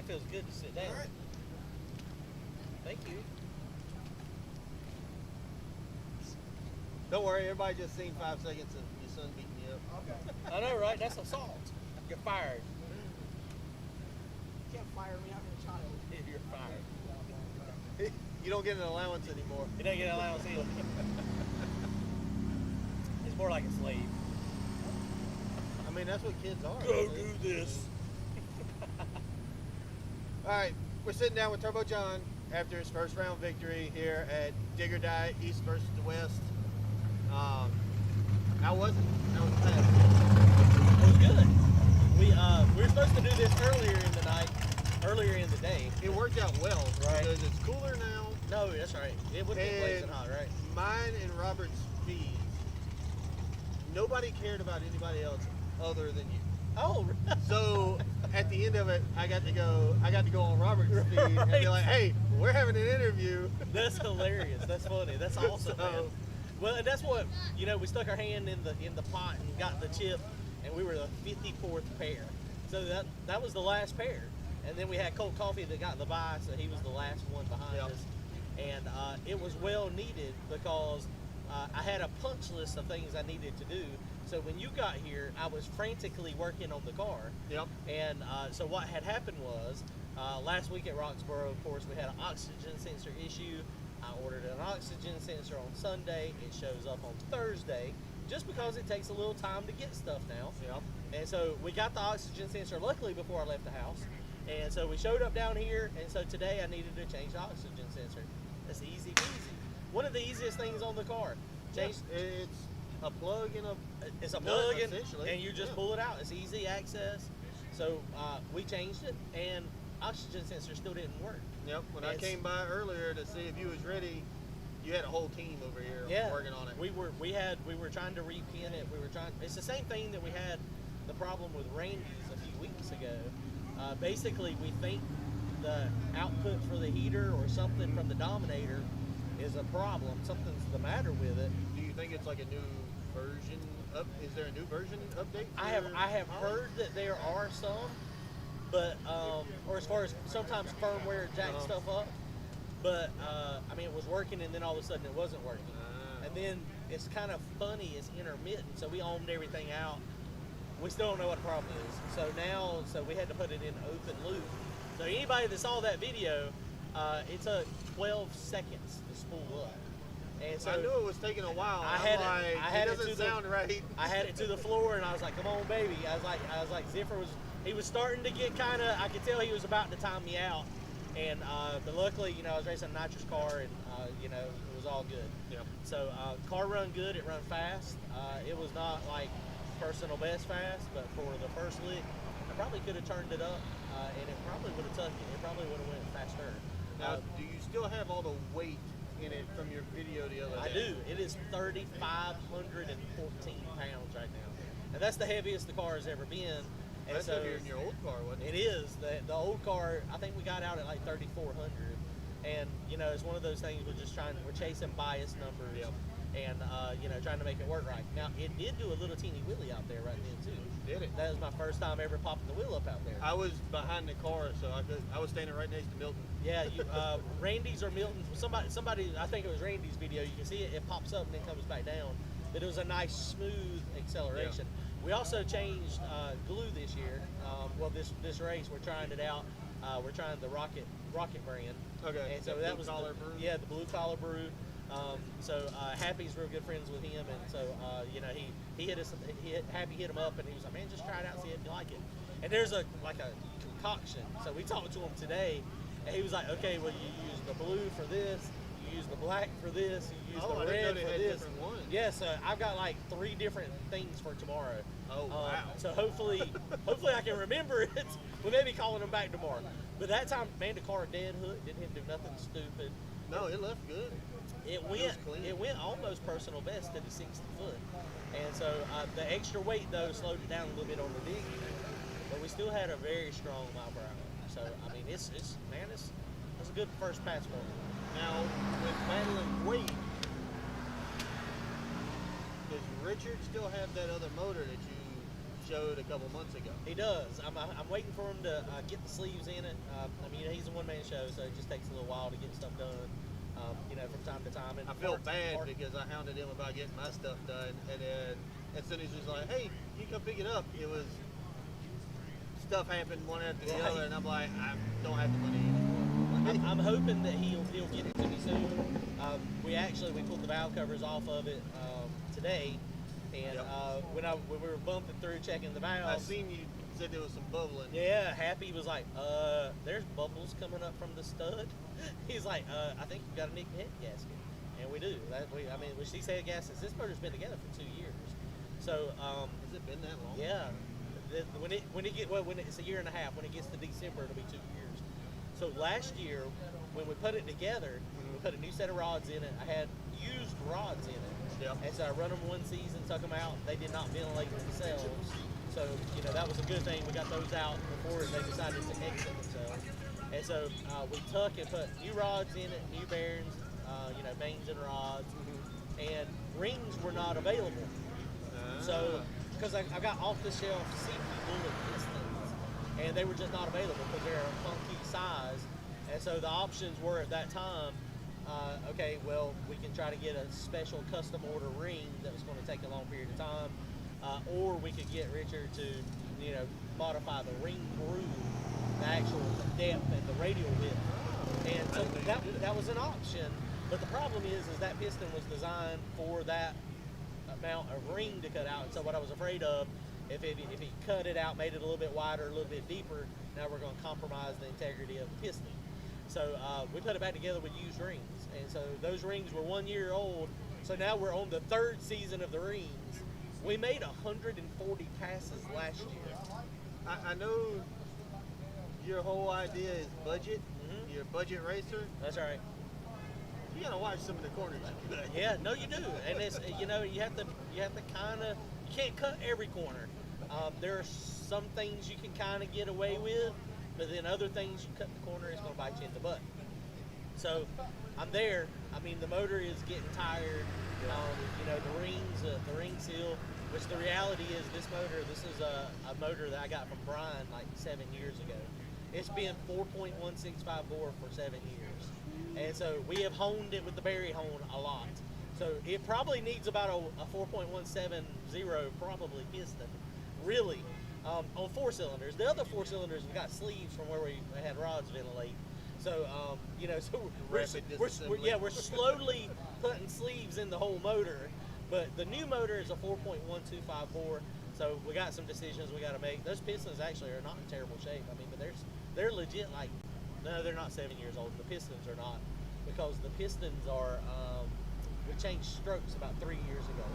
feels good to sit down. All right. Thank you. Don't worry, everybody just seen 5 seconds of your son beating you up. Okay. I know, right? That's assault. You're fired. You can't fire me. I'm your child. You're fired. You don't get an allowance anymore. You don't get an allowance either. It's more like a slave. I mean, that's what kids are. Go do this. All right, we're sitting down with Turbo John after his first round victory here at Dig or Die, East versus the West. How was it? How was the pass? It was good. We were supposed to do this earlier in the day. It worked out well, Right. because it's cooler now. No, that's right. It wouldn't be blazing hot, right? Mine and Robert's speed, nobody cared about anybody else other than you. Oh, So at the end of it, I got to go on Robert's speed and be like, hey, we're having an interview. that's hilarious. That's funny. That's awesome, So- man. Well, and that's what, we stuck our hand in the pot and got the chip, and we were the 54th pair. So that was the last pair. And then we had Colt Coffee that got the bye, so he was the last one behind Yep. us. And it was well needed because I had a punch list of things I needed to do. So when you got here, I was frantically working on the car. Yep. And so what had happened was, last week at Roxborough, of course, we had an oxygen sensor issue. I ordered an oxygen sensor on Sunday. It shows up on Thursday, just because it takes a little time to get stuff now. Yep. And so we got the oxygen sensor, luckily, before I left the house. And so we showed up down here, and so today I needed to change the oxygen sensor. That's easy peasy. One of the easiest things on the car. Change. It's a plug and a. It's a nut, plug essentially. and you just Yeah. pull it out. It's easy access. So we changed it, and oxygen sensor still didn't work. Yep. When I came by earlier to see if you was ready, you had a whole team over here working on it. We were trying to repin it. It's the same thing that we had the problem with Randy's a few weeks ago. Basically, we think the output for the heater or something from the Dominator is a problem. Something's the matter with it. Do you think it's like a new version up? Is there a new version update? I have heard that there are some, but or as far as sometimes firmware jacks stuff up. But I mean, it was working, and then all of a sudden it wasn't working. And then it's kind of funny. It's intermittent. So we ohmed everything out. We still don't know what the problem is. So we had to put it in open loop. So anybody that saw that video, it took 12 seconds to spool up. And so I knew it was taking a while. I had it doesn't sound right. I had it to the floor, and I was like, "Come on, baby!" I was like, Ziffer was starting to get kind of. I could tell he was about to time me out, and but luckily, I was racing a nitrous car, and it was all good. Yeah. So car run good. It run fast. It was not like personal best fast, but for the first lick, I probably could have turned it up, and it probably would have tucked it. It probably would have went faster. Now, do you still have all the weight in it from your video the other day? I do. It is 3,514 pounds right now, and that's the heaviest the car has ever been. And That's heavier than your old car, wasn't it? It is. The old car, I think we got out at like 3,400, and it's one of those things we're chasing bias numbers. Yep. And trying to make it work right. Now it did do a little teeny wheelie out there right then too. Did it? That was my first time ever popping the wheel up out there. I was behind the car, so I was standing right next to Milton. Yeah, Randy's or Milton's. Somebody, I think it was Randy's video. You can see it pops up and then comes back down. But it was a nice smooth acceleration. Yeah. We also changed glue this year. This race we're trying it out. We're trying the Rocket brand. Okay. And so the that was Blue Collar Brew. Yeah, the Blue Collar Brew. Happy's real good friends with him, and so he hit us. Happy hit him up, and he was like, "Man, just try it out, see if you like it." And there's a concoction. So we talked to him today, and he was like, "Okay, well, you use the blue for this, you use the black for this, you use the red for this." Yeah, so I've got like 3 different things for tomorrow. Oh wow! So hopefully I can remember it. We may be calling him back tomorrow. But that time, man, the car dead hook, didn't hit do nothing stupid. No, it left good. It went almost personal best to the 60 foot. And so the extra weight, though, slowed it down a little bit on the digging. But we still had a very strong mile per hour. So, I mean, it's a good first pass for me. Now, with battling weight, does Richard still have that other motor that you showed a couple months ago. He does. I'm waiting for him to get the sleeves in it. I mean, he's a one-man show, so it just takes a little while to get stuff done. From time to time. And I felt bad because I hounded him about getting my stuff done, and then as soon as he was like, "Hey, you come pick it up," it was stuff happened one after the other, and I'm like, I don't have the money anymore. I'm hoping that he'll get it to me soon. We pulled the valve covers off of it today, and when we were bumping through checking the valves, I seen you said there was some bubbling. Yeah, Happy was like, there's bubbles coming up from the stud. He's like, I think you've got a nicked head gasket, and we do. With these head gaskets, this motor's been together for 2 years. So has it been that long? Yeah. When it's a year and a half. When it gets to December, it'll be 2 years. So last year, when we put it together, we put a new set of rods in it. I had used rods in it. Yep. And so I run them one season, took them out. They did not ventilate themselves. So, that was a good thing. We got those out before they decided to exit themselves. And so we took and put new rods in it, new bearings, mains and rods. And rings were not available. So, because I got off-the-shelf CP bullet pistons, and they were just not available because they're a funky size. And so the options were at that time, okay, well, we can try to get a special custom order ring that was going to take a long period of time, or we could get Richard to, modify the ring groove, the actual depth and the radial width. And so that was an option. But the problem is that piston was designed for that amount of ring to cut out. And so what I was afraid of, if he cut it out, made it a little bit wider, a little bit deeper, now we're going to compromise the integrity of the piston. So we put it back together with used rings. And so those rings were 1 year old. So now we're on the third season of the rings. We made 140 passes last year. I know your whole idea is budget. You're a budget racer. That's right. You gotta watch some of the corners. Yeah, no, you do, and it's you have to kind of, you can't cut every corner. There are some things you can kind of get away with, but then other things you cut the corner, it's gonna bite you in the butt. So I'm there. I mean, the motor is getting tired. The rings, the ring seal. Which the reality is, this is a motor that I got from Brian like 7 years ago. It's been 4.165 bore for 7 years. And so we have honed it with the berry hone a lot. So it probably needs about a 4.170 probably piston, really, on 4 cylinders. The other 4 cylinders have got sleeves from where we had rods ventilate. So, we're slowly putting sleeves in the whole motor. But the new motor is a 4.125 bore, so we got some decisions we got to make. Those pistons actually are not in terrible shape. I mean, but they're legit like, no, they're not 7 years old. The pistons are not, because the pistons are, we changed strokes about 3 years ago.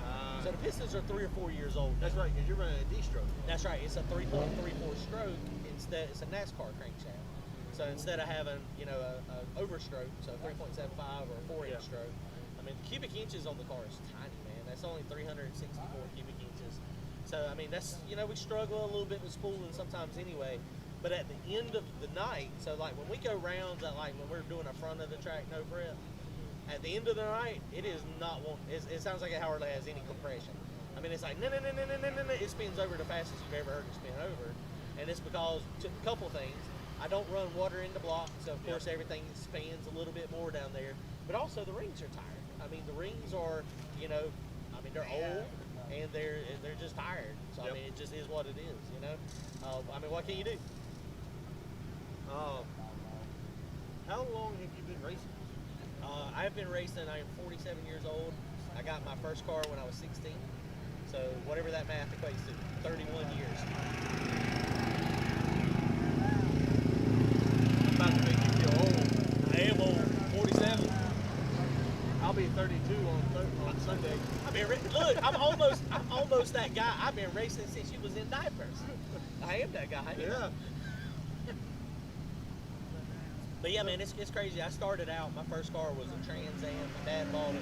So the pistons are 3 or 4 years old. That's right, because you're running a D-stroke. That's right. It's a 3.34 stroke. Instead, it's a NASCAR crankshaft. So instead of having, a overstroke, so 3.75 or a 4-inch stroke, I mean, the cubic inches on the car is tiny, man. That's only 364 cubic inches. So, I mean, that's, we struggle a little bit with spooling sometimes anyway. But at the end of the night, so like when we go rounds, like when we're doing a front of the track no prep, at the end of the night, it is not it sounds like it hardly has any compression. I mean, it's like, no, it spins over the fastest you've ever heard it spin over. And it's because, a couple things, I don't run water in the block, so of course everything spans a little bit more down there. But also the rings are tired. I mean, the rings are, they're old and they're just tired. So I mean, it just is what it is, what can you do? How long have you been racing? I've been racing. I am 47 years old. I got my first car when I was 16. So whatever that math equates to, 31 years. I'm about to make you feel old. I am old. 47. I'll be 32 on Sunday. Look, I'm almost that guy. I've been racing since you was in diapers. I am that guy. Yeah. But yeah, man, it's crazy. I started out, my first car was a Trans Am. My dad bought it.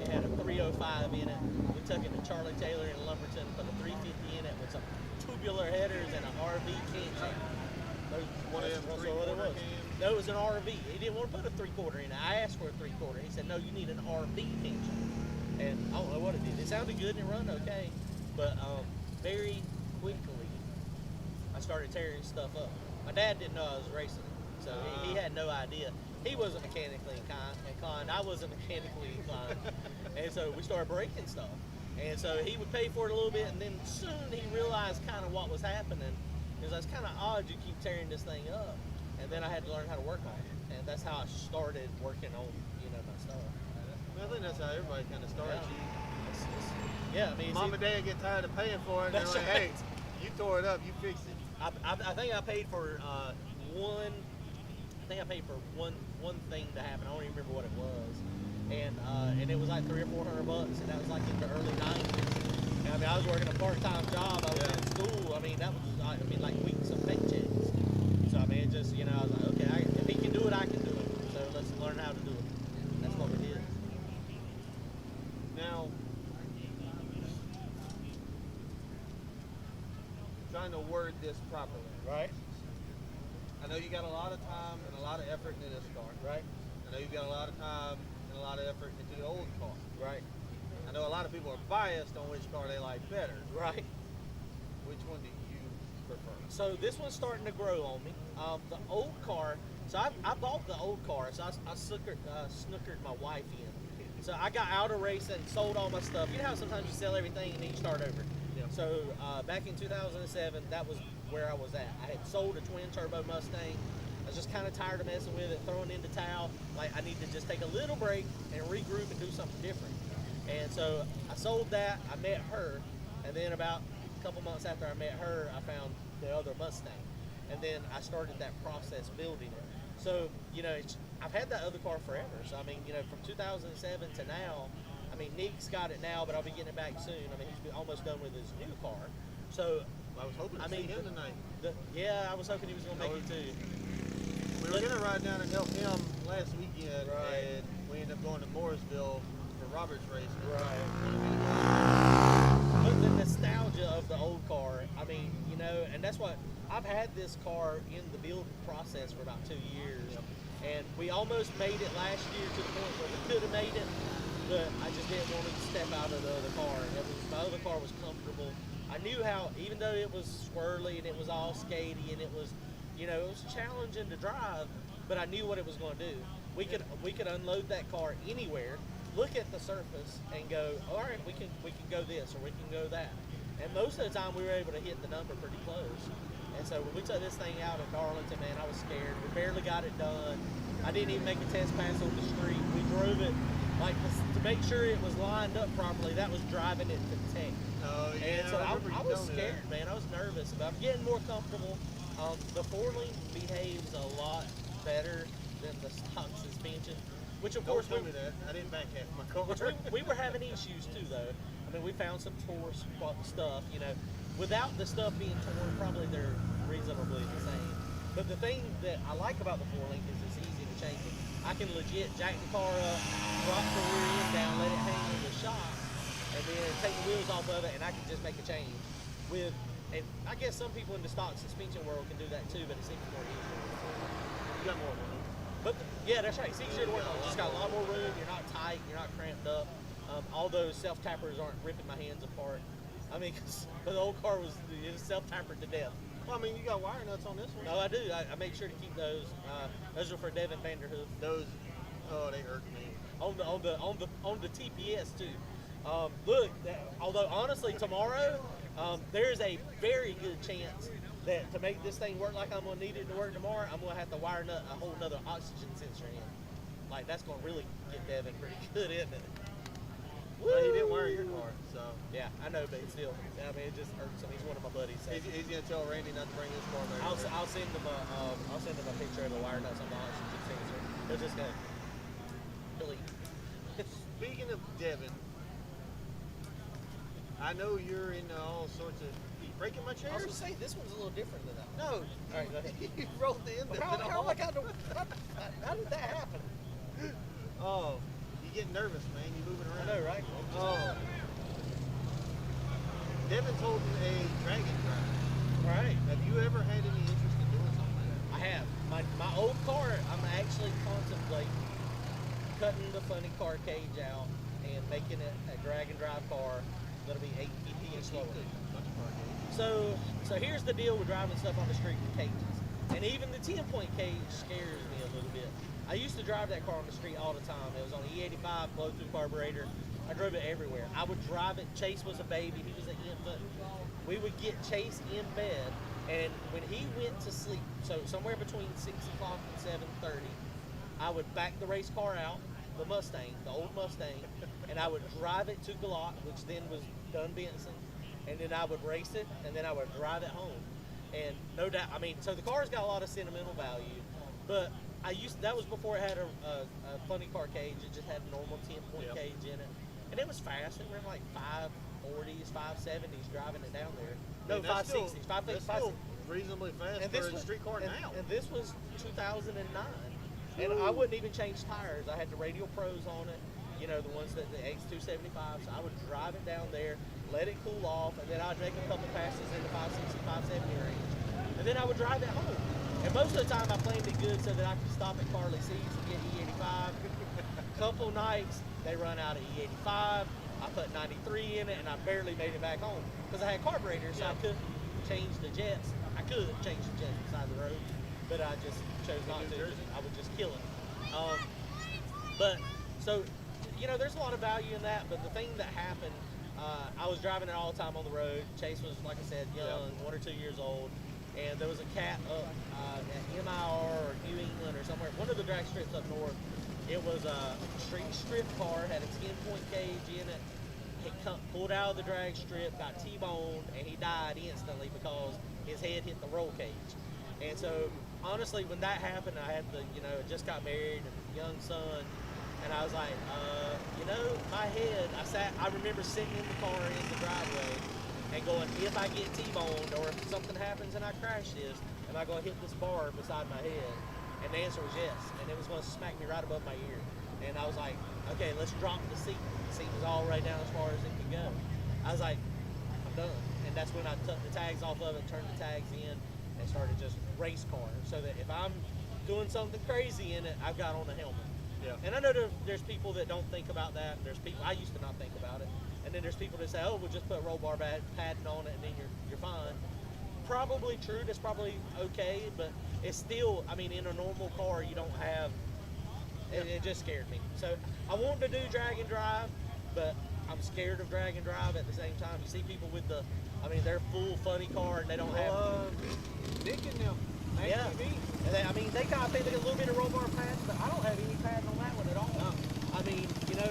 It had a 305 in it. We took it to Charlie Taylor in Lumberton, put a 350 in it with some tubular headers and an RV can. One of them three-quarter cans? No, it was an RV. He didn't want to put a 3/4 in it. I asked for a 3/4. He said, no, you need an RV engine. And I don't know what it did. It sounded good and it run okay. But very quickly, I started tearing stuff up. My dad didn't know I was racing, so he had no idea. He wasn't mechanically inclined. I wasn't mechanically inclined. And so we started breaking stuff. And so he would pay for it a little bit, and then soon he realized kind of what was happening. Because it's kind of odd you keep tearing this thing up. And then I had to learn how to work on it. And that's how I started working on, my stuff. I think that's how everybody kind of starts. Yeah, I mean, Mom and Dad get tired of paying for it, and they're like, hey, you tore it up, you fixed it. I think I paid for one. I think I paid for one thing to happen. I don't even remember what it was, and it was like $300 or $400, and that was like in the early '90s. And I mean, I was working a part-time job. I was in school. I mean, that was like weeks of paychecks. So I mean, it just I was like, okay, if he can do it, I can do it. So let's learn how to do it. That's what we did. Now, trying to word this properly. Right. I know you got a lot of time and a lot of effort into this car. Right. I know you've got a lot of time and a lot of effort into the old car. Right. I know a lot of people are biased on which car they like better. Right. Which one do you prefer? So this one's starting to grow on me. The old car, so I bought the old car, so I snookered my wife in. So I got out of racing, sold all my stuff. You know how sometimes you sell everything and then you start over? Yeah. So back in 2007, that was where I was at. I had sold a twin turbo Mustang. I was just kind of tired of messing with it, throwing in the towel. Like, I need to just take a little break and regroup and do something different. And so I sold that, I met her, and then about a couple months after I met her, I found the other Mustang. And then I started that process building it. So, I've had that other car forever. So, I mean, from 2007 to now, I mean, Nick's got it now, but I'll be getting it back soon. I mean, he's almost done with his new car. So, I was hoping to see him tonight. I was hoping he was going to make it too. We were going to ride down and help him last weekend, and we ended up going to Mooresville for Robert's race. Right. But the nostalgia of the old car, I mean, and that's what, I've had this car in the building process for about 2 years. Yep. And we almost made it last year to the point where we could have made it, but I just didn't want to step out of the other car. My other car was comfortable. I knew how, even though it was swirly and it was all skatey and it was, it was challenging to drive, but I knew what it was going to do. We could unload that car anywhere, look at the surface, and go, all right, we can go this or we can go that. And most of the time, we were able to hit the number pretty close. And so when we took this thing out of Darlington, man, I was scared. We barely got it done. I didn't even make a test pass on the street. We drove it, like, to make sure it was lined up properly. That was driving it to tech. Oh, yeah. And so I was scared, man. I was nervous about getting more comfortable. The 4-link behaves a lot better than the stock suspension, which of course Don't tell me that. I didn't back half my car. which we were having issues too, though. I mean, we found some tore stuff, Without the stuff being torn, probably they're reasonably the same. But the thing that I like about the 4-link is it's easy to change it. I can legit jack the car up, drop the rear end down, let it hang in the shop, and then take the wheels off of it, and I can just make a change. And I guess some people in the stock suspension world can do that too, but it seems more easier. You got more room. But yeah, that's right. It's easier to work on. You just got a lot more room. You're not tight. You're not cramped up. All those self-tappers aren't ripping my hands apart. I mean, cause the old car was self-tappered to death. Well, I mean, you got wire nuts on this one. No, I do. I make sure to keep those. Those are for Devin Vanderhoof. Those, they hurt me. On the TPS too. Look, although honestly tomorrow, there's a very good chance that to make this thing work like I'm gonna need it to work tomorrow, I'm gonna have to wire nut a whole nother oxygen sensor in. Like, that's gonna really get Devin pretty good, isn't it? Well, he didn't wire your car, so. Yeah, I know, but still, I mean, it just hurts him. He's one of my buddies. So. He's gonna tell Randy not to bring his car back. I'll send him a picture of the wire nuts on the oxygen sensor. They're just gonna really. Speaking of Devin, I know you're into all sorts of. You breaking my chair? I was gonna say this one's a little different than that. No. All right, go ahead. You rolled the end of it. How did that happen? Oh, you getting nervous, man. You moving I around. know, right? Oh. Devin's holding a dragon drive. Right. Have you ever had any interest in doing something like that? I have. My old car, I'm actually contemplating cutting the funny car cage out and making it a drag and drive car That'll be 850 and slower. So here's the deal with driving stuff on the street with cages. And even the 10-point cage scares me a little bit. I used to drive that car on the street all the time. It was on E85, blow-through carburetor. I drove it everywhere. I would drive it. Chase was a baby. He was an infant. We would get Chase in bed, and when he went to sleep, so somewhere between 6 o'clock and 7:30, I would back the race car out, the Mustang, the old Mustang, and I would drive it to Glock, which then was Dunn Benson, and then I would race it, and then I would drive it home. And no doubt, I mean, so the car's got a lot of sentimental value, but that was before it had a funny car cage. It just had a normal 10-point cage in it. And it was fast. It ran like 540s, 570s driving it down there. No, 560s. That's still reasonably fast for a street car now. And this was 2009. And I wouldn't even change tires. I had the Radial Pros on it, you know, the ones that the X275s. I would drive it down there, let it cool off, and then I'd make a couple passes in the 560, 570 range. And then I would drive it home. And most of the time I planned it good so that I could stop at Carly C's and get E85. Couple nights, they run out of E85. I put 93 in it, and I barely made it back home because I had carburetors, so I couldn't change the jets. I could change the jets beside the road, but I just chose not to. I would just kill it. But so, you know, there's a lot of value in that. But the thing that happened, I was driving it all the time on the road. Chase was, like I said, young, 1 or 2 years old, and there was a cat up at MIR or New England or somewhere, one of the drag strips up north. It was a street strip car, had a 10-point cage in it. He pulled out of the drag strip, got T-boned, and he died instantly because his head hit the roll cage. And so, honestly, when that happened, I had just got married, and a young son, and I was like, my head, I remember sitting in the car in the driveway and going, if I get T-boned or if something happens and I crash this, am I going to hit this bar beside my head? And the answer was yes, and it was going to smack me right above my ear. And I was like, okay, let's drop the seat. The seat was all right down as far as it could go. I was like, I'm done. And that's when I took the tags off of it, turned the tags in, and started just race car. So that if I'm doing something crazy in it, I've got on a helmet. Yeah. And I know there's people that don't think about that. There's people, I used to not think about it. And then there's people that say, oh, we'll just put roll bar padding on it and then you're fine. Probably true, that's probably okay, but it's still, I mean, in a normal car, you don't have, it just scared me. So I wanted to do drag and drive, but I'm scared of drag and drive at the same time. You see people with they're full funny car and they don't have. Nick and them. Yeah. And they got, I think they got a little bit of roll bar pads, but I don't have any pads on that one at all. No. I mean,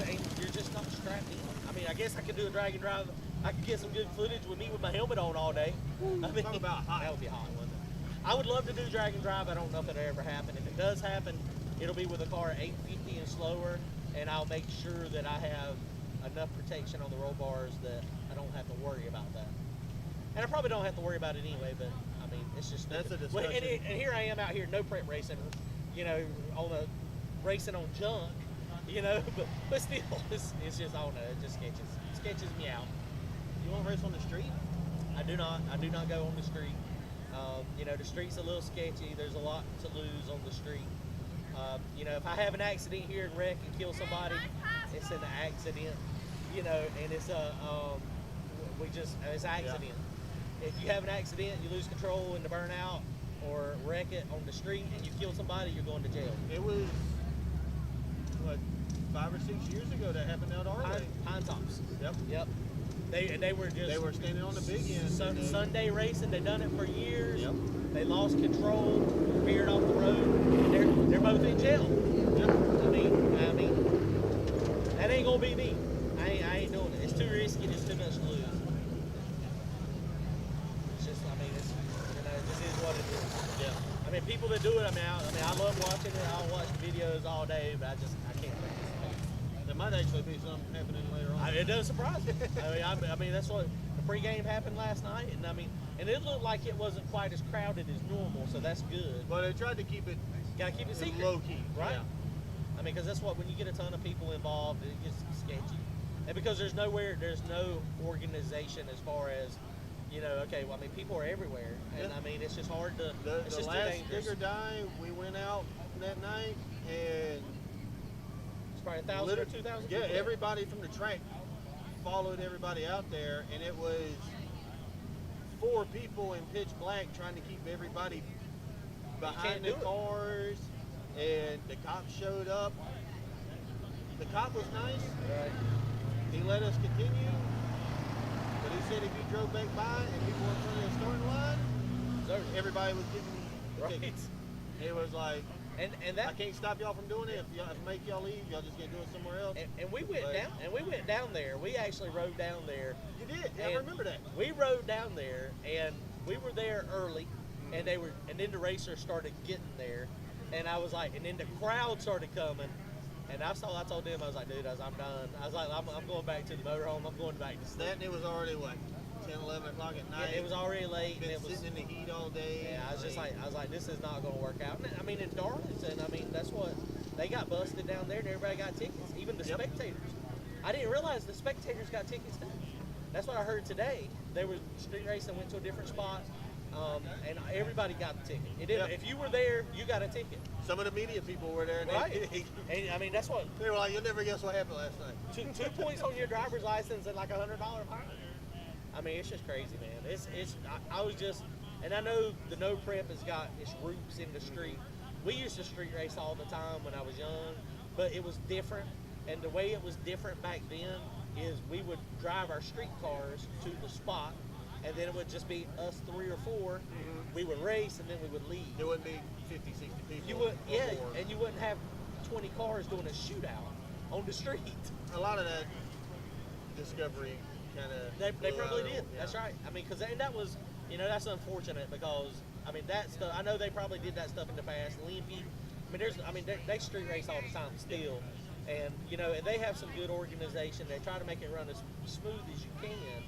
and you're just not strapped in. I mean, I guess I could do a drag and drive. I could get some good footage with me with my helmet on all day. Talk about hot. That would be hot, wouldn't it? I would love to do drag and drive. I don't know if it'll ever happen. If it does happen, it'll be with a car at 850 and slower, and I'll make sure that I have enough protection on the roll bars that I don't have to worry about that. And I probably don't have to worry about it anyway, but I mean, it's just that's a discussion. And here I am out here, no prep racing, racing on junk, but still, it's just, I don't know, it just sketches me out. You want to race on the street? I do not go on the street. The street's a little sketchy. There's a lot to lose on the street. If I have an accident here and wreck and kill somebody, it's an accident. And it's it's an accident. Yeah. If you have an accident, you lose control in the burnout or wreck it on the street and you kill somebody, you're going to jail. It was 5 or 6 years ago that happened out our way. Pine Tops. Yep. They were standing on the big end. Sunday racing. They done it for years. Yep. They lost control, veered off the road, and they're both in jail. Yep. I mean, that ain't gonna be me. I ain't doing it. It's too risky. There's too much to lose. It's just, it just is what it is. Yeah. I mean, people that do it. I love watching it. I'll watch videos all day, but I can't participate. There might actually be something happening later on. It does surprise me. That's what the pregame happened last night, and it looked like it wasn't quite as crowded as normal, so that's good. But they tried to keep it. Gotta keep it secret, low key, right? Yeah. Because that's what, when you get a ton of people involved, it gets sketchy. And because there's no organization as far as, people are everywhere, and it's just hard to. It's the just last too dangerous. digger die, we went out that night and. Probably 1,000 or 2,000. Yeah, everybody from the track followed everybody out there, and it was 4 people in pitch black trying to keep everybody behind the cars, and the cops showed up. The cop was nice. Right. He let us continue, but he said if you drove back by and people were in front of the starting line, everybody was getting the tickets. It was like, and that I can't stop y'all from doing it. If I make y'all leave, y'all just gonna do it somewhere else. And we went down. And we went down there. We actually rode down there. You did. Yeah, I remember that. We rode down there, and we were there early, and then the racers started getting there, and I was like, and then the crowd started coming. And I told them, I was like, dude, I'm done. I was like, I'm going back to the motorhome. I'm going back to sleep. That, and it was already, what, 10, 11 o'clock at night? Yeah, it was already late. Been and it was sitting in the heat all day. Yeah, I was like, this is not going to work out. And, I mean, in Darlington, I mean, that's what, they got busted down there, and everybody got tickets, even the spectators. I didn't realize the spectators got tickets, too. That's what I heard today. They were street racing, went to a different spot. And everybody got the ticket. If you were there, you got a ticket. Some of the media people were there. And right. And I mean, that's what. They were like, you'll never guess what happened last night. 2 points on your driver's license and like $100 fine. I mean, it's just crazy, man. I was just, and I know the no prep has got its roots in the street. We used to street race all the time when I was young, but it was different. And the way it was different back then is we would drive our street cars to the spot, and then it would just be us 3 or 4. We would race, and then we would leave. It wouldn't be 50, 60 people. You would, and you wouldn't have 20 cars doing a shootout on the street. A lot of that discovery kind of. They probably did. Yeah. That's right. I mean, because that was, that's unfortunate because I mean that stuff. I know they probably did that stuff in the past. Limpy. I mean, they street race all the time still, and and they have some good organization. They try to make it run as smooth as you can.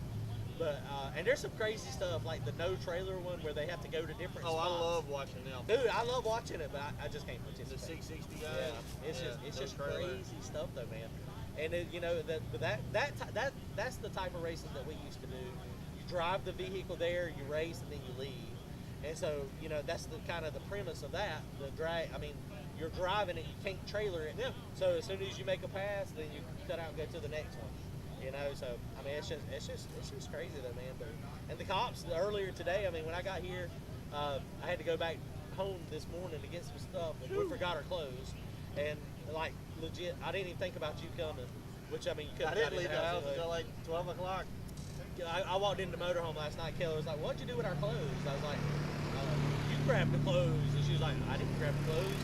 But and there's some crazy stuff like the no trailer one where they have to go to different spots. I love watching them. Dude, I love watching it, but I just can't participate. The 660 guys. Yeah, it's just crazy stuff though, man. And that's the type of racing that we used to do. You drive the vehicle there, you race, and then you leave. And so that's the kind of the premise of that. The drag. I mean, you're driving it, you can't trailer it. Yeah. So as soon as you make a pass, then you cut out and go to the next one. So I mean, it's just crazy though, man. And the cops earlier today, I mean, when I got here, I had to go back home this morning to get some stuff, and we forgot our clothes. And like legit, I didn't even think about you coming. Which I mean, you couldn't. I didn't leave the house until like 12 o'clock. I walked into the motorhome last night. Kelly was like, "What'd you do with our clothes?" I was like, "You grabbed the clothes," and she was like, "I didn't grab the clothes."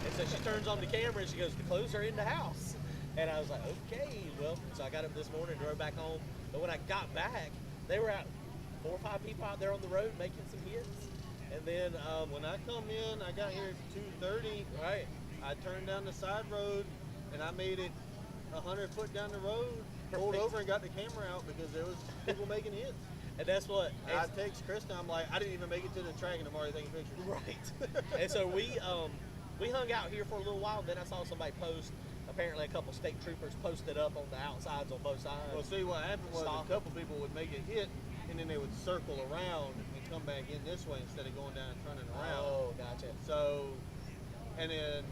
And so she turns on the camera and she goes, "The clothes are in the house." And I was like, okay, well, so I got up this morning, drove back home. But when I got back, they were out, 4 or 5 people out there on the road making some hits. And then when I come in, I got here at 2:30. Right. I turned down the side road, and I made it 100 foot down the road, pulled over and got the camera out because there was people making hits. And that's what. I text Krista, I'm like, I didn't even make it to the track, and I'm already taking pictures. Right. And so we hung out here for a little while. Then I saw somebody post. Apparently, a couple state troopers posted up on the outsides on both sides. Well, see, what happened was a couple people would make a hit, and then they would circle around and come back in this way instead of going down and turning around. Oh, gotcha. So, and then,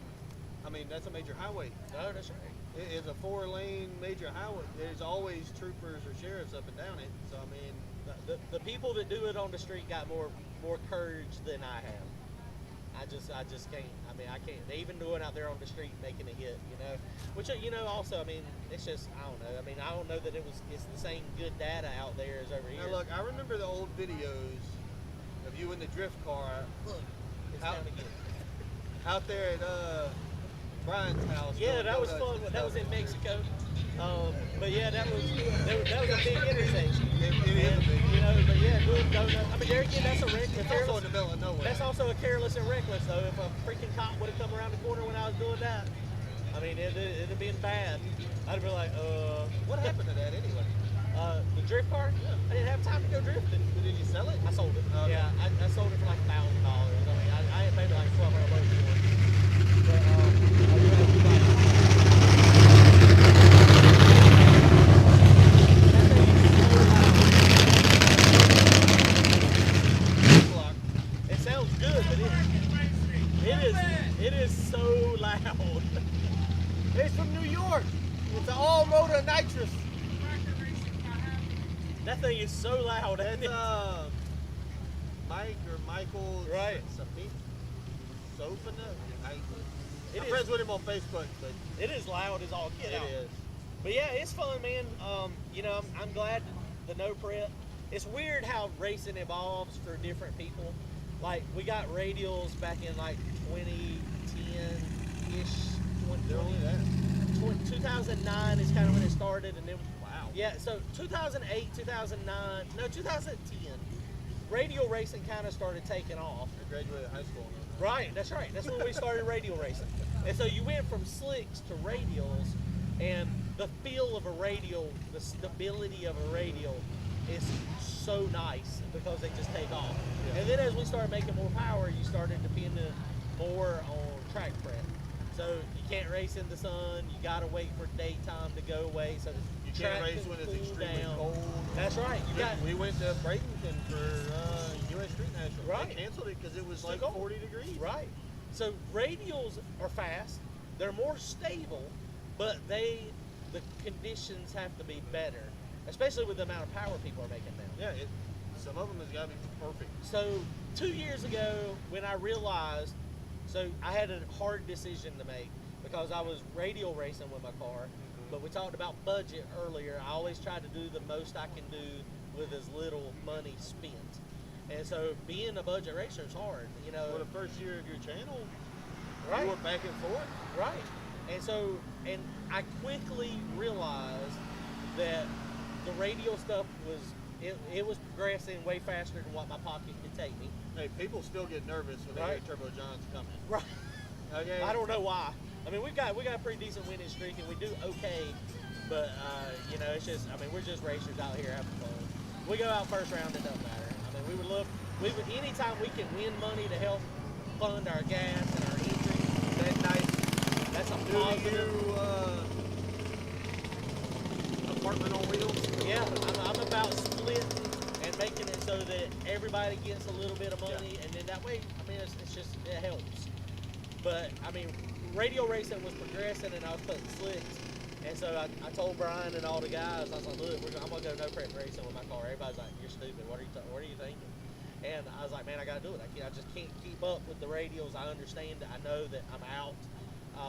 I mean, that's a major highway. No, that's right. It is a 4-lane major highway. There's always troopers or sheriffs up and down it. So, I mean, the people that do it on the street got more courage than I have. I just can't. I mean, I can't. They even doing out there on the street making a hit, Which, also, I mean, it's just, I don't know. I mean, I don't know that it's the same good data out there as over here. Now, look, I remember the old videos of you in the drift car. Look, it's down again. Out there at Brian's house. Yeah, that was fun. That was in Mexico. But yeah, that was a big intersection. It is a big. But yeah, good donut. I mean, there again, that's a reckless. It's also in the middle of nowhere. That's also a careless and reckless. So if a freaking cop would have come around the corner when I was doing that, I mean, it'd have been bad. I'd be like, What happened to that anyway? The drift car? Yeah. I didn't have time to go drifting. Did you sell it? I sold it. Yeah, I sold it for like $1,000. I mean, I had paid like $1,200 for it. But I do have to buy it. It sounds good, but it is so loud. It's from New York. It's an all-motor nitrous. That thing is so loud. It's Mike or Michael. Right. Sofana. It I'm is- friends with him on Facebook, but It is loud as all get it out. is. But yeah, it's fun, man. You know, I'm glad the no prep. It's weird how racing evolves for different people. Like we got radials back in like 2010-ish, They're only that. 2009 is kind of when it started, and then Wow. yeah, so 2008, 2009, no, 2010, radial racing kind of started taking off. I graduated high school. Right, that's right. That's when we started radial racing. And so you went from slicks to radials, and the feel of a radial, the stability of a radial is so nice because they just take off. Yeah. And then as we started making more power, you started depending more on track prep. So you can't race in the sun, you gotta wait for daytime to go away so the You track can't race can when it's cool extremely down. cold. That's right. You got We went to Bradenton for U.S. Street National. Right. They canceled it because it was Too like cold. 40 degrees. right. So radials are fast, they're more stable, but the conditions have to be better, especially with the amount of power people are making now. Yeah, some of them has got to be perfect. So 2 years ago, when I realized, so I had a hard decision to make because I was radial racing with my car, but we talked about budget earlier. I always try to do the most I can do with as little money spent. And so being a budget racer is hard, you know. For the first year of your channel, Right. you were back and forth. Right. And so, and I quickly realized that the radial stuff was, it was progressing way faster than what my pocket could take me. Hey, people still get nervous when they Right. hear Turbo John's coming. Right. Okay. I don't know why. I mean, we got a pretty decent winning streak, and we do okay. But you know, it's just, I mean, we're just racers out here having fun. We go out first round, it doesn't matter. I mean, we would love, anytime we can win money to help fund our gas and our injuries, that's nice. That's a positive. Apartment on wheels. Yeah, I'm about splitting and making it so that everybody gets a little bit of money, and then that way, I mean, it's just, it helps. But I mean, radial racing was progressing, and I was putting slicks, and so I told Brian and all the guys, I was like, look, I'm gonna go no prep racing with my car. Everybody's like, you're stupid. What are you thinking? And I was like, man, I gotta do it. I just can't keep up with the radials. I understand that. I know that I'm out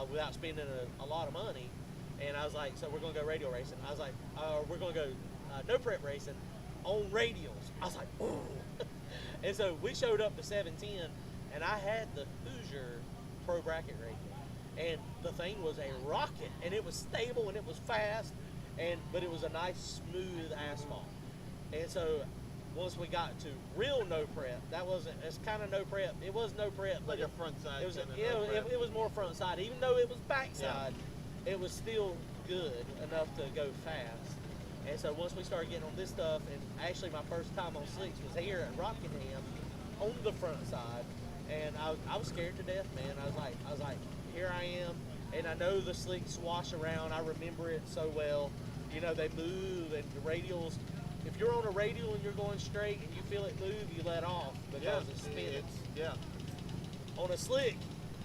without spending a lot of money. And I was like, so we're gonna go radial racing. I was like, we're gonna go no prep racing on radials. I was like, ooh. And so we showed up to 710, and I had the Hoosier Pro Bracket radial, and the thing was a rocket, and it was stable and it was fast, but it was a nice smooth asphalt. And so once we got to real no prep, it's kind of no prep. It was no prep, Like but a front side. it was kinda yeah, no prep. it was more front side. Even though it was backside, it was still good enough to go fast. And so once we started getting on this stuff, and actually my first time on slicks was here at Rockingham on the front side, and I was scared to death, man. I was like, here I am, and I know the slicks swash around. I remember it so well. You know, they move, and the radials. If you're on a radial and you're going straight and you feel it move, you let off because it's spinning. On a slick,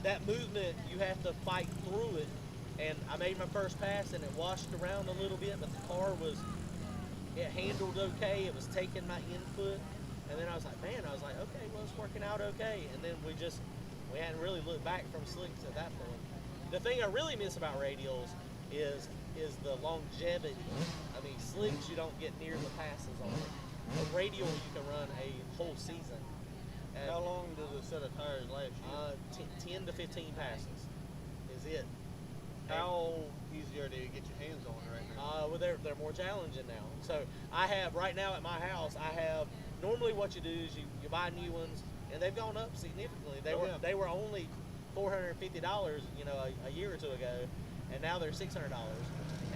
that movement, you have to fight through it. And I made my first pass and it washed around a little bit, but the car it handled okay. It was taking my input. And then I was like, okay, well, it's working out okay. And then we hadn't really looked back from slicks at that point. The thing I really miss about radials is the longevity. I mean, slicks, you don't get near the passes on it. A radial, you can run a whole season. And, How long does a set of tires last you? 10 to 15 passes is it. How easy are they to get your hands on right now? Well, they're more challenging now. So I have, right now at my house, normally what you do is you buy new ones, and they've gone up significantly. They were only $450, you know, a year or two ago, and now they're $600.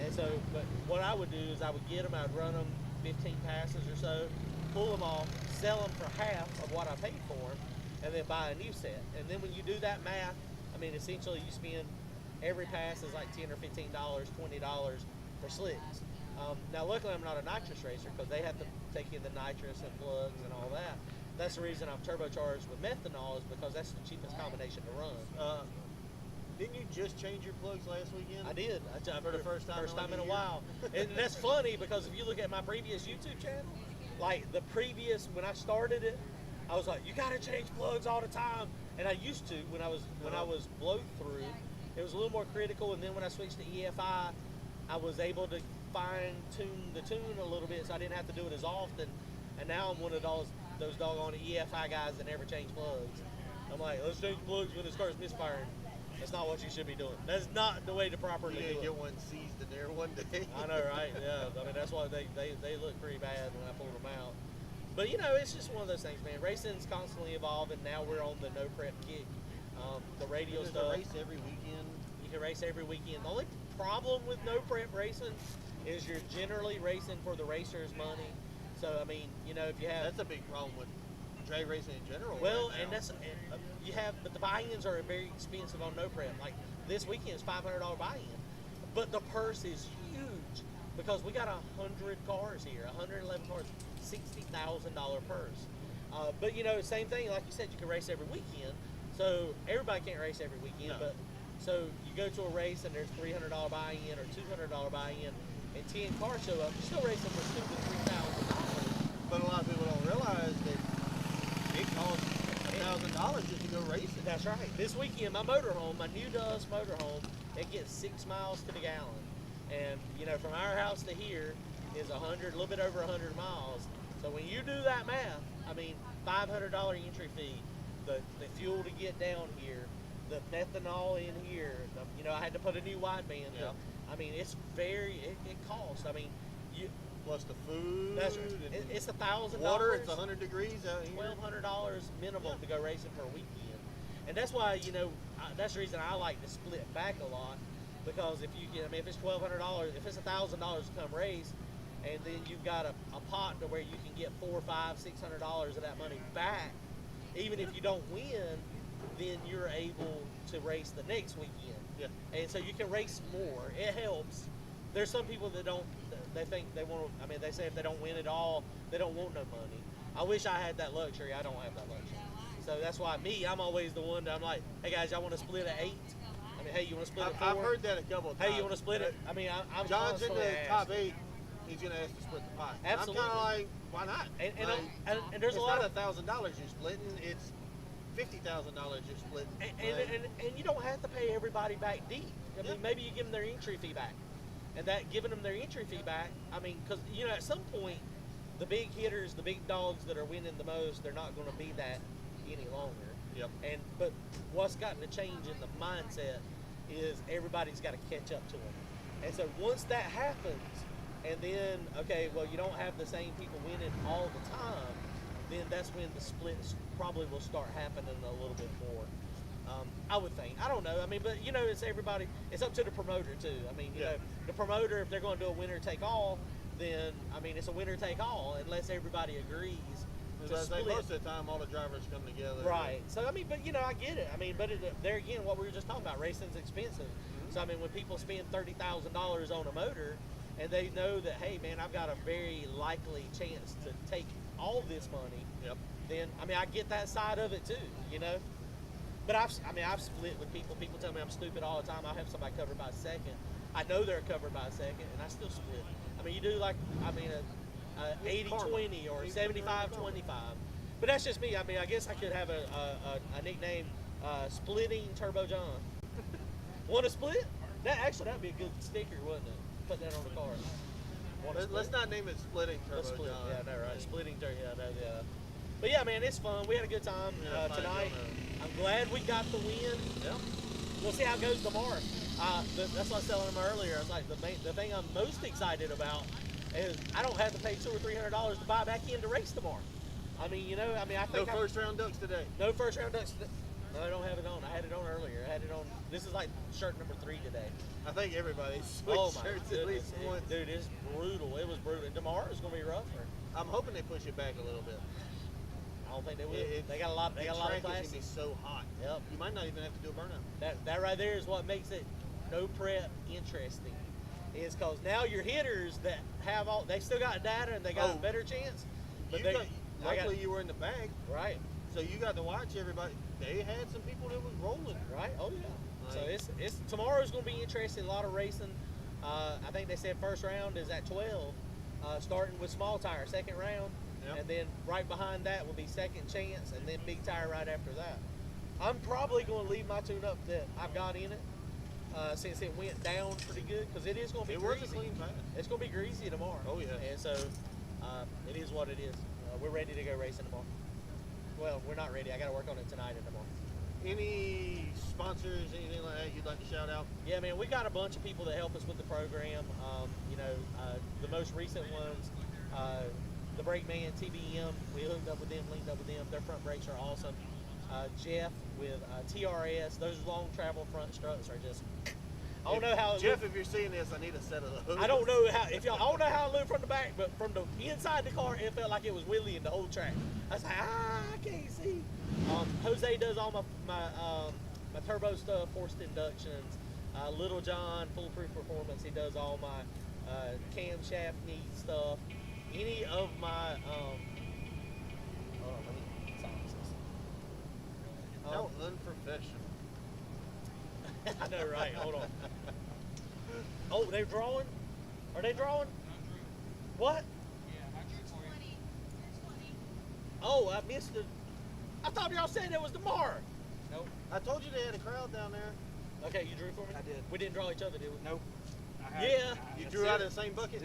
And so, but what I would do is I would get them, I'd run them 15 passes or so, pull them off, sell them for half of what I paid for them, and then buy a new set. And then when you do that math, I mean, essentially you spend, every pass is like $10 or $15, $20 for slicks. Now, luckily I'm not a nitrous racer because they have to take in the nitrous and plugs and all that. That's the reason I'm turbocharged with methanol, is because that's the cheapest combination to run. Didn't you just change your plugs last weekend? I did. For the first time in a while. And that's funny because if you look at my previous YouTube channel, like when I started it, I was like, you gotta change plugs all the time. And I used to when I was blow through. It was a little more critical, and then when I switched to EFI, I was able to fine tune the tune a little bit, so I didn't have to do it as often. And now I'm one of those doggone EFI guys that never change plugs. I'm like, let's change plugs when this car's misfiring. That's not what you should be doing. That's not the way to properly do it. Get one seized in there one day. I know, right? Yeah. I mean, that's why they look pretty bad when I pull them out. But you know, it's just one of those things, man. Racing's constantly evolving. Now we're on the no prep kick. The radial stuff. Race every weekend. You can race every weekend. The only problem with no prep racing is you're generally racing for the racer's money. So I mean, you know, if you have that's a big problem with drag racing in general. Well, right and but the buy-ins are very expensive on no prep. Like this weekend's $500 buy-in, but the purse is huge because we got 100 cars here, 111 cars, $60,000 purse. But you know, same thing. Like you said, you can race every weekend. So everybody can't race every weekend, but so you go to a race and there's $300 buy-in or $200 buy-in, and 10 cars show up. You're still racing for $2,000 to $3,000. But a lot of people don't realize that it costs $1,000 just to go racing. That's right. This weekend, my motorhome, my new Dust motorhome, it gets 6 miles to the gallon, and you know, from our house to here is a little bit over 100 miles. So when you do that math, I mean, $500 entry fee, the fuel to get down here, the methanol in here. You know, I had to put a new wideband. Yeah. I mean, it's it costs. I mean, plus the food. That's right. It's $1,000. Water. It's 100 degrees out here. $1,200 minimum to go racing for a weekend, and that's why, you know, that's the reason I like to split back a lot, because if you get, I mean, if it's $1,200, if it's $1,000 to come race, and then you've got a pot to where you can get $400, $500, $600 of that money back, even if you don't win, then you're able to race the next weekend. Yeah. And so you can race more. It helps. There's some people that don't, they think they want to, I mean, they say if they don't win at all, they don't want no money. I wish I had that luxury. I don't have that luxury. So that's why I'm always the one that I'm like, hey guys, y'all want to split at 8? I mean, hey, you want to split at 4? I've heard that a couple of times. Hey, you want to split it? I mean, I'm John's in the constantly top asked. 8. He's going to ask to split the pot. Absolutely. I'm kind of like, why not? And there's it's a lot not of $1,000 you're splitting. It's $50,000 you're splitting. And you don't have to pay everybody back deep. I mean, maybe you give them their entry fee back, and that giving them their entry fee back. I mean, because you know, at some point, the big hitters, the big dogs that are winning the most, they're not going to be that any longer. Yep. But what's gotten to change in the mindset is everybody's got to catch up to them. And so once that happens, and then okay, well, you don't have the same people winning all the time, then that's when the splits probably will start happening a little bit more. I would think. I don't know. I mean, but you know, it's everybody. It's up to the promoter too. I mean, you know, the promoter, if they're going to do a winner take all, then I mean, it's a winner take all unless everybody agrees. Most of the time, all the drivers come together. Right. So I mean, but you know, I get it. I mean, but there again, what we were just talking about, racing's expensive. Mm-hmm. So I mean, when people spend $30,000 on a motor, and they know that, hey man, I've got a very likely chance to take all this money. Yep. Then I mean, I get that side of it too, you know. But I've split with people. People tell me I'm stupid all the time. I have somebody covered by a second. I know they're covered by a second, and I still split. I mean, you do like, I mean, a 80-20 or 75-25. But that's just me. I mean, I guess I could have a nickname, Splitting Turbo John. Want to split? That'd be a good sticker, wouldn't it? Put that on the car. Let's not name it Splitting Turbo John. Yeah, no, right. Splitting Turbo. Yeah. But yeah, man, it's fun. We had a good time tonight. I'm glad we got the win. Yeah. We'll see how it goes tomorrow. That's what I was telling him earlier. I was like, the thing I'm most excited about is I don't have to pay $200 or $300 to buy back in to race tomorrow. I mean, you know, I think no first round ducks today. No first round ducks today. No, I don't have it on. I had it on earlier. I had it on. This is like shirt number 3 today. I think everybody's switched shirts at least once. Dude, it's brutal. It was brutal. And tomorrow's gonna be rougher. I'm hoping they push it back a little bit. I don't think they will. They got a lot. They got a lot of classes. It's gonna be so hot. Yep. You might not even have to do a burnout. That right there is what makes it no prep interesting. Is because now your hitters that have all, they still got data and they got a better chance. But luckily you were in the bag. Right. So you got to watch everybody. They had some people that was rolling. Right. Oh yeah. So it's tomorrow's gonna be interesting. A lot of racing. I think they said first round is at 12, starting with small tire. Second round, and then right behind that will be second chance, and then big tire right after that. I'm probably going to leave my tune-up that I've got in it since it went down pretty good, because it is going to be greasy. It was a clean pass. It's going to be greasy tomorrow. Oh yeah. And so it is what it is. We're ready to go racing tomorrow. Well, we're not ready. I got to work on it tonight and tomorrow. Any sponsors, anything like that you'd like to shout out? Yeah, man, we got a bunch of people that help us with the program. The most recent ones, the Brake Man, TBM, we linked up with them. Their front brakes are awesome. Jeff with TRS, those long travel front struts are just, I don't know how it Jeff, if you're seeing this, I need a set of those. I don't know how, I don't know how it looked from the back, but from the inside the car, it felt like it was wheeling the whole track. I was like, I can't see. Jose does all my turbo stuff, forced inductions. Little John, Foolproof Performance, he does all my camshaft need stuff. Any of my, hold on, let me silence this. How unprofessional. I know, right? Hold on. Oh, they're drawing? Are they drawing? What? Oh, I missed it. I thought y'all said it was tomorrow. Nope. I told you they had a crowd down there. Okay, you drew for me? I did. We didn't draw each other, did we? Nope. Yeah. You drew out of the same bucket?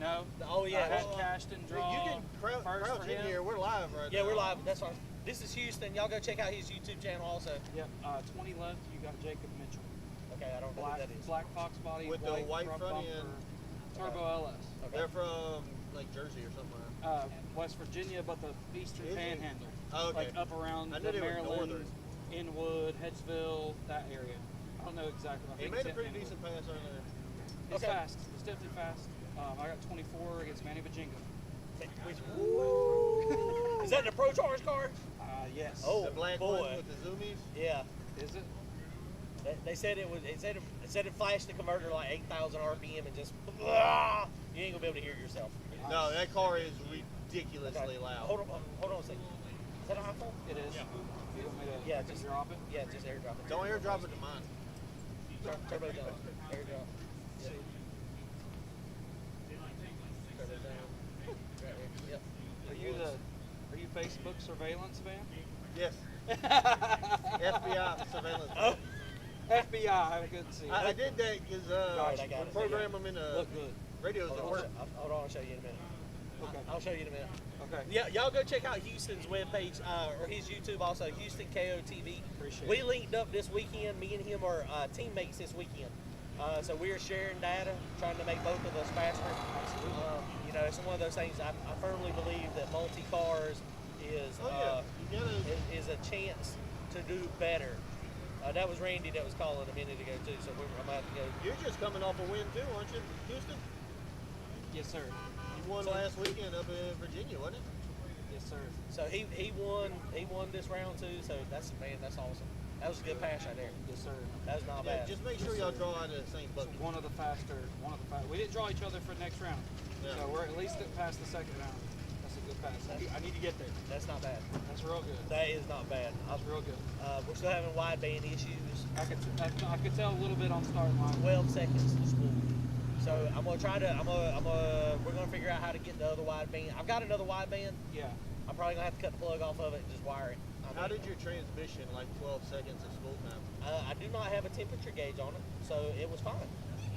No. Oh, yeah. I had cashed and draw. You can first crouch for in him. here. We're live right now. Yeah, we're live. That's fine. This is Houston. Y'all go check out his YouTube channel also. Yep. 20 left. You got Jacob Mitchell. Okay, I don't know Black, who that is. black fox body With the white front bumper, end. Turbo LS. Okay. They're from like Jersey or something. West Virginia, but the eastern Is it? panhandle. Oh, okay. Like up around I knew the they were Maryland, northern. Inwood, Hedgesville, that area. I don't know exactly. I He think made a it's pretty Inwood. decent pass earlier. It's Okay. fast. It's definitely fast. I got 24 against Manny Bajinga. Woo! Is that the Pro Charge car? Yes. Oh, The black boy. one with the zoomies. Yeah. Is it? They said it was. It said it flashed the converter like 8,000 RPM and just. Blah, you ain't gonna be able to hear yourself. No, that car is ridiculously Okay. loud. Hold on a second. Is that an iPhone? It is. Yeah. You want me to Yeah, just drop it? Yeah, just airdrop it. Don't airdrop it to mine. Turbo down. Airdrop. Yeah. Turbo down. Right here. Yep. Are you Facebook surveillance fan? Yes. FBI surveillance. Oh. FBI, I couldn't see. I did that because Right, I got it. program them in Look good. radios at work. Hold on, I'll show you in a minute. Okay. I'll show you in a minute. Okay. Yeah, y'all go check out Houston's webpage or his YouTube also, Houston KO TV. Appreciate We it. linked up this weekend. Me and him are teammates this weekend. So we are sharing data, trying to make both of us faster. It's one of those things. I firmly believe that multi-cars is You gotta. is a chance to do better. That was Randy that was calling a minute ago too. So I'm gonna have to go. You're just coming off a win too, aren't you, Houston? Yes, sir. You won last weekend up in Virginia, wasn't it? Yes, sir. So he won this round too. So that's awesome. That was a good pass right there. Yes, sir. That was not Yeah, bad. just make sure y'all draw out of the same bucket. One of the faster. We didn't draw each other for the next round. Yeah. So we're at least past the second round. That's a good pass. I need to get there. That's not bad. That's real good. That is not bad. That's real good. We're still having wideband issues. I could tell a little bit on start line. 12 seconds to spool. So I'm gonna try to. We're gonna figure out how to get the other wideband. I've got another wideband. Yeah. I'm probably gonna have to cut the plug off of it and just wire it. How did your transmission like 12 seconds of spool time? I do not have a temperature gauge on it, so it was fine.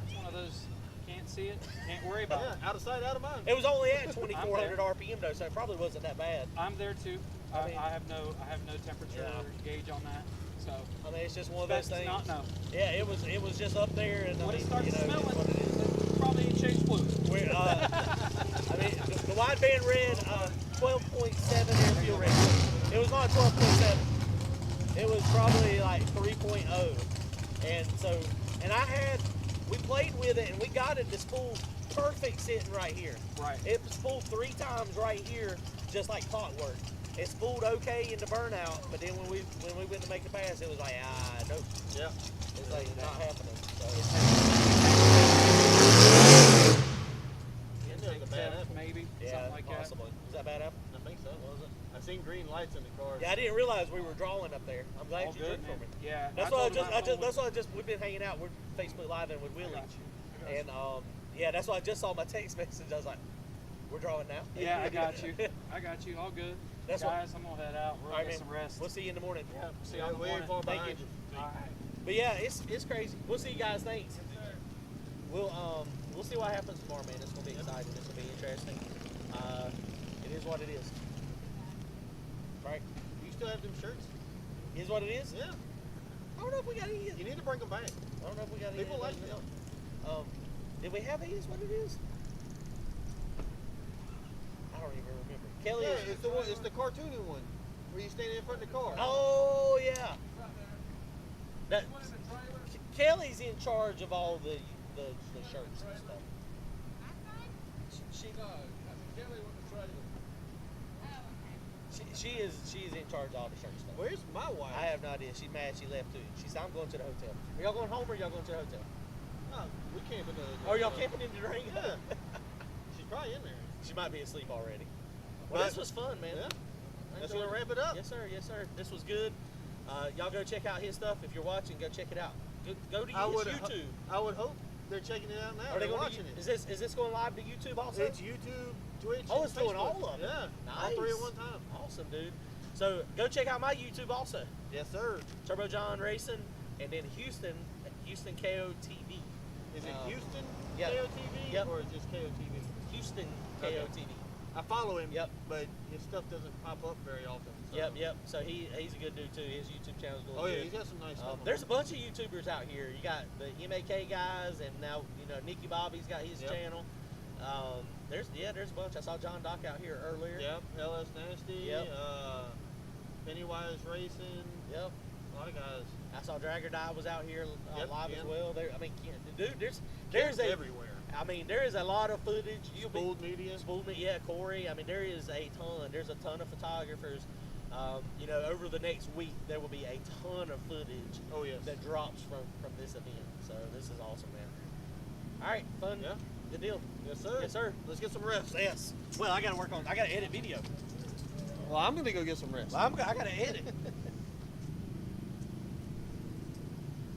It's one of those can't see it, can't worry about it. Yeah, out of sight, out of mind. It was only at 2,400 RPM though, so it probably wasn't that bad. I'm there too. I mean- I have no temperature gauge on that. So I mean, it's just one of those best to things. not know. Yeah, it was just up there, and When I it mean, starts it's smelling, what it is. it probably ain't changed fluid. We're, I mean, the wideband read 12.7 air fuel ratio. It was not 12.7. It was probably like 3.0. And we played with it and we got it to spool perfect sitting right here. Right. It spooled 3 times right here, just like clockwork. It spooled okay in the burnout, but then when we went to make the pass, it was like, nope. Yeah. It's like not happening. So. That was a bad apple. Maybe Yeah, something like possibly. Is that bad apple? I think so. Was it? I seen green lights in the car. Yeah, I didn't realize we were drawing up there. I'm glad All you good, drew for me. man. Yeah. That's I why told him that's why we've been hanging out. We're Facebook Living with Willie. And yeah, that's why I just saw my text message. I was like, we're drawing now. Yeah, I got you. I got you. All good. That's Guys, I'm gonna head out. We're All gonna right, get some rest. We'll see you in the morning. Yeah, see you Yeah, on the we ain't morning. far Thank behind you. you. All right. But yeah, it's crazy. We'll see you guys. Thanks. We'll see what happens tomorrow, man. It's gonna be exciting. It's gonna be interesting. It is what it is. Right? You still have them shirts? Is what it is. Yeah. I don't know if we got any. You need to bring them back. I don't know if we got any. People like them. Did we have these? What it is? I don't even remember. Kelly. Yeah, it's the one. It's the cartoony one where you stand in front of the car. Oh yeah. That Kelly's in charge of all the shirts and stuff. She is in charge of all the shirt stuff. Where's my wife? I have no idea. She's mad. She left too. She said, "I'm going to the hotel." Are y'all going home or y'all going to the hotel? No, we camping. Are y'all camping in the ring? Yeah. She's probably in there. She might be asleep already. Well, this was fun, man. Yeah. I That's enjoyed gonna it. wrap it up. Yes, sir. Yes, sir. This was good. Y'all go check out his stuff. If you're watching, go check it out. Go to his YouTube. I would hope they're checking it out now. Are they They're going watching it. Is this going live to YouTube also? It's YouTube, Twitch. Oh, and it's doing Facebook. all of it. Yeah. Nice. All three at one time. Awesome, dude. So go check out my YouTube also. Yes, sir. Turbo John Racing, and then Houston KOTV. Is it Houston yeah. KOTV Yep. or is it just KOTV? Houston Okay. KOTV. I follow him. Yep. But his stuff doesn't pop up very often. So. Yep. So he's a good dude too. His YouTube channel's doing Oh yeah, good. he's got some nice stuff. There's a bunch of YouTubers out here. You got the MAK guys, and now Nicky Bobby's got his Yep. channel. There's a bunch. I saw John Dock out here earlier. Yep. LS Nasty. Yep. Pennywise Racing. Yep. A lot of guys. I saw Dragger Die was out here Yep, live as Ken. well. There, I mean, dude, there's Ken's a everywhere. I mean, there is a lot of footage. Spooled Media. Yeah, Corey. I mean, there is a ton. There's a ton of photographers. Over the next week, there will be a ton of footage Oh yes. that drops from this event. So this is awesome, man. All right, fun. Yeah. Good deal. Yes, sir. Yes, sir. Let's get some rest. Yes. Well, I got to edit video. Well, I'm gonna go get some rest. I got to edit.